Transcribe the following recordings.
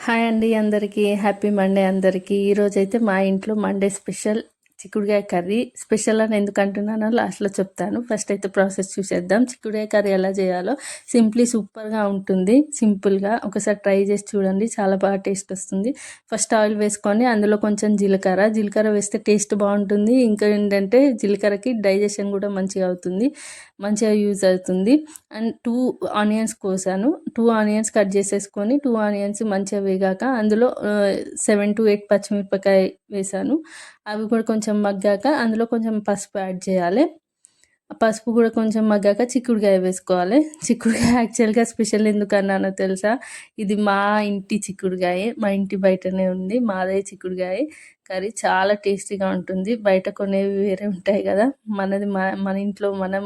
Hi అండి అందరికీ happy Monday అందరికీ. ఈరోజైతే మా ఇంట్లో మండే స్పెషల్ చిక్కుడుకాయ కర్రీ. స్పెషల్ అని ఎందుకు అంటున్నానో లాస్ట్లో చెప్తాను. ఫస్ట్ అయితే ప్రాసెస్ చూసేద్దాం. చిక్కుడుకాయ కర్రీ ఎలా చేయాలో సింప్లీ సూపర్గా ఉంటుంది. సింపుల్గా ఒకసారి ట్రై చేసి చూడండి, చాలా బాగా టేస్ట్ వస్తుంది. ఫస్ట్ ఆయిల్ వేసుకొని అందులో కొంచెం జీలకర్ర వేస్తే టేస్ట్ బాగుంటుంది. ఇంకా ఏంటంటే జీలకర్రకి డైజెషన్ కూడా మంచిగా అవుతుంది, మంచిగా యూజ్ అవుతుంది. అండ్ 2 ఆనియన్స్ కోసాను. 2 ఆనియన్స్ కట్ చేసేసుకొని 2 ఆనియన్స్ మంచిగా వేగాక అందులో 7 to 8 పచ్చిమిరపకాయ వేసాను. అవి కూడా కొంచెం మగ్గాక అందులో కొంచెం పసుపు యాడ్ చేయాలి. పసుపు కూడా కొంచెం మగ్గాక చిక్కుడుకాయ వేసుకోవాలి. చిక్కుడుకాయ యాక్చువల్గా స్పెషల్ ఎందుకు అన్నానో తెలుసా? ఇది మా ఇంటి చిక్కుడుకాయ, మా ఇంటి బయటనే ఉంది. మాదే చిక్కుడుకాయ కర్రీ చాలా టేస్టీగా ఉంటుంది. బయట కొనేవి వేరే ఉంటాయి కదా, మనది మన ఇంట్లో మనం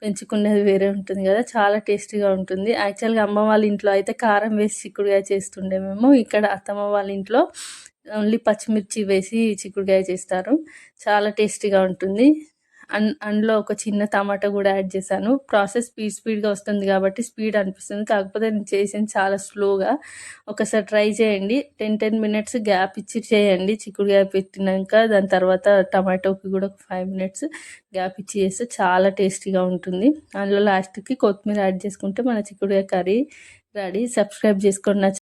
పెంచుకునేది వేరే ఉంటుంది కదా, చాలా టేస్టీగా ఉంటుంది. యాక్చువల్గా అమ్మ వాళ్ళ ఇంట్లో అయితే కారం వేసి చిక్కుడుకాయ చేస్తుండే మేము. ఇక్కడ అత్తమ్మ వాళ్ళ ఇంట్లో ఓన్లీ పచ్చిమిర్చి వేసి చిక్కుడుకాయ చేస్తారు, చాలా టేస్టీగా ఉంటుంది. అందులో ఒక చిన్న టమాటా కూడా యాడ్ చేశాను. ప్రాసెస్ స్పీడ్గా వస్తుంది కాబట్టి స్పీడ్ అనిపిస్తుంది, కాకపోతే నేను చేసింది చాలా స్లోగా. ఒకసారి ట్రై చేయండి. 10 minutes గ్యాప్ ఇచ్చి చేయండి. చిక్కుడుకాయ పెట్టినాక దాని తర్వాత టమాటోకి కూడా ఒక 5 minutes గ్యాప్ ఇచ్చి చేస్తే చాలా టేస్టీగా ఉంటుంది. అందులో లాస్ట్కి కొత్తిమీర యాడ్ చేసుకుంటే మన చిక్కుడుకాయ కర్రీ రెడీ. సబ్స్క్రైబ్ చేసుకోండి.